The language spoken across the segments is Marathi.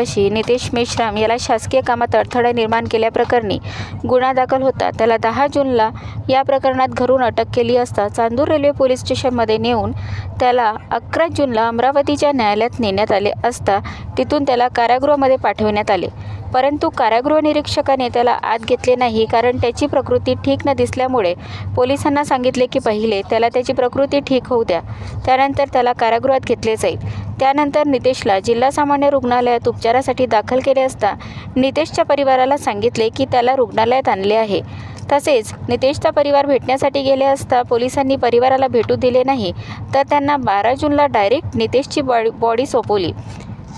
रहिवासी नितेश मेश्राम याला शासकीय कामात अडथळा निर्माण केल्याप्रकरणी गुन्हा दाखल होता त्याला 10 जूनला या प्रकरणात घरून अटक केली असता चांदूर रेल्वे पोलीस स्टेशनमध्ये नेऊन त्याला 11 जूनला अमरावतीच्या न्यायालयात नेण्यात आले असता तिथून त्याला कारागृहामध्ये पाठवण्यात आले, परंतु कारागृह निरीक्षकाने त्याला आत घेतले नाही कारण त्याची प्रकृती ठीक न दिसल्यामुळे पोलिसांना सांगितले की पहिले त्याला त्याची प्रकृती ठीक होऊ द्या, त्यानंतर त्याला कारागृहात घेतले जाईल। त्यानंतर नितेशला जिल्हा सामान्य रुग्णालयात उपचारासाठी दाखल केले असता नितेशच्या परिवाराला सांगितले की त्याला रुग्णालयात आणले आहे। तसेच नितेशचा परिवार भेटण्यासाठी गेले असता पोलिसांनी परिवाराला भेटू दिले नाही तर त्यांना 12 जूनला डायरेक्ट नितेशची बॉडी सोपवली।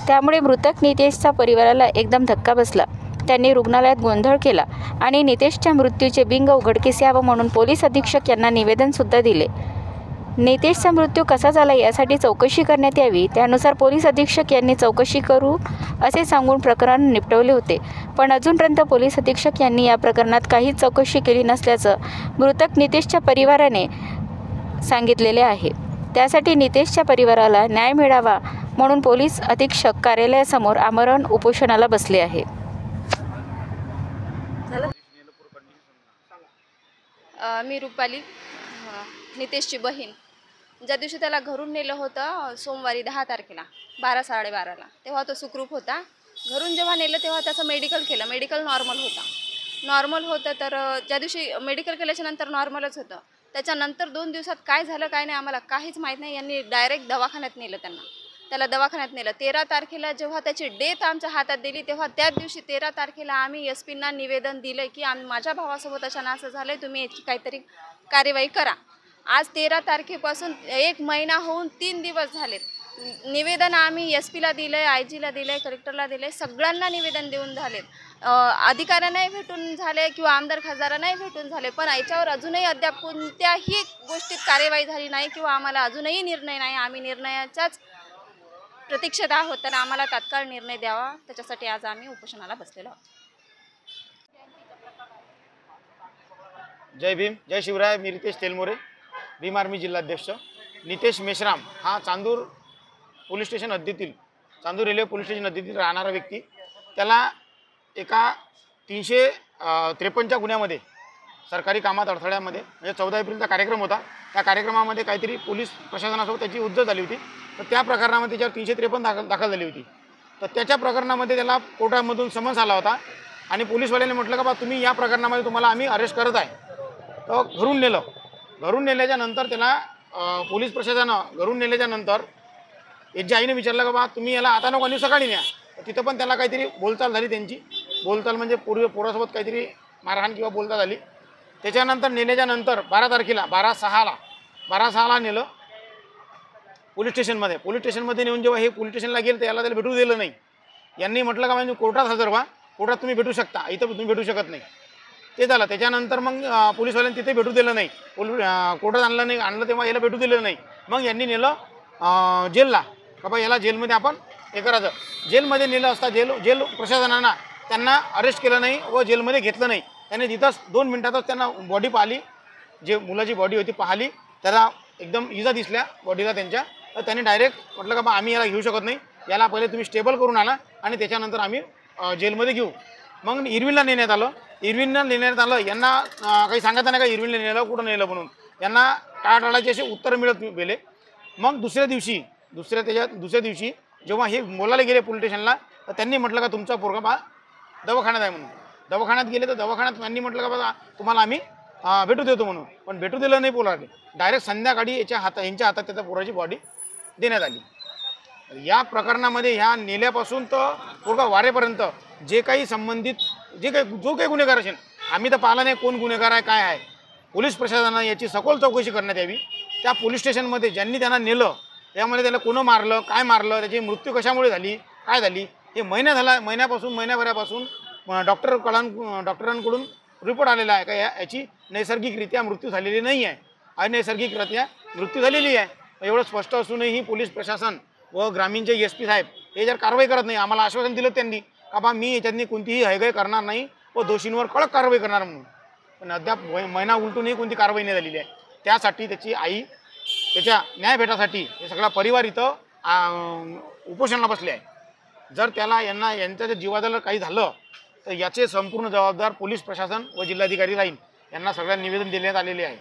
त्यामुळे मृतक नितेशच्या परिवाराला एकदम धक्का बसला। त्यांनी रुग्णालयात गोंधळ केला आणि नितेशच्या मृत्यूचे बिंग उघडकीस यावं म्हणून पोलीस अधीक्षक यांना निवेदनसुद्धा दिले। नितेशचा मृत्यू कसा झाला यासाठी चौकशी करण्यात यावी, त्यानुसार पोलीस अधीक्षक यांनी चौकशी करू असे सांगून प्रकरण निपटवले होते, पण अजूनपर्यंत पोलीस अधीक्षक यांनी या प्रकरणात काहीच चौकशी केली नसल्याचं मृतक नितेशच्या परिवाराने सांगितलेले आहे। त्यासाठी नितेशच्या परिवाराला न्याय मिळावा म्हणून पोलीस अधीक्षक कार्यालयासमोर आमरण उपोषणाला बसले आहे। मी रुपाली, नितेशची बहीण। ज्या दिवशी त्याला घरून नेलं होतं सोमवारी 10 तारखेला 12-12:30ला, तेव्हा तो सुखरूप होता। घरून जेव्हा नेलं तेव्हा त्याचं मेडिकल केलं, मेडिकल नॉर्मल होतं तर ज्या दिवशी मेडिकल केल्याच्या नंतर नॉर्मलच होतं। त्याच्यानंतर 2 दिवसात काय झालं काय नाही आम्हाला काहीच माहीत नाही। यांनी डायरेक्ट दवाखान्यात नेलं, त्याला दवाखान्यात नेलं। 13 तारखेला जेव्हा त्याची डेथ आमच्या हातात दिली तेव्हा त्याच दिवशी 13 तारखेला आम्ही SP-ना निवेदन दिलं की माझ्या भावासोबत अचानक असं झालं, तुम्ही याची काहीतरी कार्यवाही करा। आज 13 तारखेपासून 1 महिना होऊन 3 दिवस झालेत। निवेदन आम्ही SP-ला दिलंय, IG-ला दिलंय, कलेक्टरला दिलंय, सगळ्यांना निवेदन देऊन झालेत। अधिकाऱ्यांनाही भेटून झाले किंवा आमदार खासदारांनाही भेटून झाले, पण याच्यावर अजूनही अद्याप कोणत्याही गोष्टीत कार्यवाही झाली नाही किंवा आम्हाला अजूनही निर्णय नाही। आम्ही निर्णयाच्याच प्रतीक्षेत आहोत, तर आम्हाला तात्काळ निर्णय द्यावा, त्याच्यासाठी आज आम्ही उपोषणाला बसलेलो आहोत। जय भीम, जय शिवराय। मी रितेश तेलमोरे, भीम आर्मी जिल्हाध्यक्ष। नितेश मेश्राम हा चांदूर पोलीस स्टेशन हद्दीतील, चांदूर रेल्वे पोलीस स्टेशन हद्दीतील राहणारा व्यक्ती, त्याला एका 353च्या गुन्ह्यामध्ये सरकारी कामात अडथळ्यामध्ये म्हणजे 14 एप्रिलचा कार्यक्रम होता, त्या कार्यक्रमामध्ये काहीतरी पोलीस प्रशासनासोबत त्याची उज्जत झाली होती, तर त्या प्रकरणामध्ये त्याच्यावर 353 दाखल झाली होती। तर त्याच्या प्रकरणामध्ये त्याला कोर्टामधून समन्स आला होता आणि पोलीसवाल्यांनी म्हटलं का बा तुम्ही या प्रकरणामध्ये तुम्हाला आम्ही अरेस्ट करत आहे। तर घरून नेलं, घरून नेल्याच्या नंतर त्याला पोलीस प्रशासनानं घरून नेल्याच्या नंतर याची आईने विचारलं का बा तुम्ही याला आता नको आणि सकाळी न्या। तिथं पण त्याला काहीतरी बोलचाल झाली, त्यांची बोलचाल म्हणजे पोरासोबत काहीतरी मारहाण किंवा बोलचाल झाली। त्याच्यानंतर नेल्याच्या नंतर 12 तारखेला 12/6ला नेलं पोलीस स्टेशनमध्ये। पोलीस स्टेशनमध्ये नेऊन जेव्हा हे पोलीस स्टेशनला गेलं तर त्याला भेटू दिलं नाही। यांनी म्हटलं का म्हणजे कोर्टात हजर व्हा, कोर्टात तुम्ही भेटू शकता, इथं तुम्ही भेटू शकत नाही, ते झालं। त्याच्यानंतर मग पोलीसवाल्यांनी तिथे भेटू दिलं नाही, कोर्टात आणलं तेव्हा याला भेटू दिलं नाही। मग यांनी नेलं जेलला, का बा याला जेलमध्ये आपण हे करायचं। जेलमध्ये नेलं असता जेल प्रशासनानं त्यांना अरेस्ट केलं नाही व जेलमध्ये घेतलं नाही। त्याने तिथंच 2 मिनिटातच त्यांना बॉडी पाहिली, जे मुलाची बॉडी होती पाहिली, त्याला एकदम इजा दिसल्या बॉडीला त्यांच्या। तर त्यांनी डायरेक्ट म्हटलं का बा आम्ही याला घेऊ शकत नाही, याला पहिले तुम्ही स्टेबल करून आणा आणि त्याच्यानंतर आम्ही जेलमध्ये घेऊ। मग इरविनला नेण्यात आलं। यांना काही सांगत नाही का इरविनला नेलं कुठं नेलं म्हणून, यांना टाळाटाळाचे असे उत्तर मिळत गेले। मग दुसऱ्या दिवशी जेव्हा हे बोलायला गेले पोलीस स्टेशनला तर त्यांनी म्हटलं का तुमचा पोरगा बा दवाखान्यात आहे म्हणून। दवाखान्यात गेले तर दवाखान्यात त्यांनी म्हटलं का बा तुम्हाला आम्ही भेटू देतो म्हणून, पण भेटू दिलं नाही पोराला। डायरेक्ट संध्याकाळी यांच्या हातात त्याच्या पोराची बॉडी देण्यात आली। या प्रकरणामध्ये ह्या नेल्यापासून तर पोरगा वारेपर्यंत जे काही संबंधित जो काही गुन्हेगार असेल, आम्ही तर पाहिला नाही कोण गुन्हेगार आहे काय आहे, पोलीस प्रशासनानं याची सखोल चौकशी करण्यात यावी। त्या पोलीस स्टेशनमध्ये ज्यांनी त्यांना नेलं त्यामध्ये त्याला कोण मारलं, काय मारलं, त्याची मृत्यू कशामुळे झाली, काय झाली, हे महिन्याभरापासून डॉक्टरांकडून रिपोर्ट आलेला आहे का याची नैसर्गिकरित्या मृत्यू झालेली नाही आहे, अनैसर्गिकरित्या मृत्यू झालेली आहे। एवढं स्पष्ट असूनही पोलीस प्रशासन व ग्रामीणचे SP साहेब हे जर कारवाई करत नाही, आम्हाला आश्वासन दिलं त्यांनी का बा मी याच्यातनी कोणतीही हयगय करणार नाही व दोषींवर कडक कारवाई करणार म्हणून, पण अद्याप महिना उलटूनही कोणती कारवाई नाही झालेली आहे। त्यासाठी त्याची आई त्याच्या न्याय भेटासाठी हे सगळा परिवार इथं उपोषणाला बसले आहे। जर त्याला यांच्या जर जीवाला काही झालं तर याचे संपूर्ण जबाबदार पोलीस प्रशासन व जिल्हाधिकारी राहील. यांना सगळ्यांना निवेदन देण्यात आलेले आहे.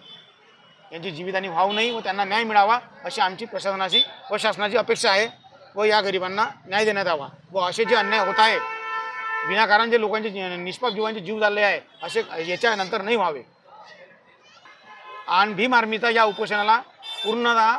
यांची जीवितहानी व्हावू नये व त्यांना न्याय मिळावा अशी आमची प्रशासनाची व शासनाची अपेक्षा आहे व या गरिबांना न्याय देण्यात यावा व असे जे अन्याय होत आहे विनाकारण जे लोकांचे निष्पाप जीवांचे जीव झाले आहे असे याच्यानंतर नाही व्हावे. आणि भीम आर्मीचा या उपोषणाला पूर्णतः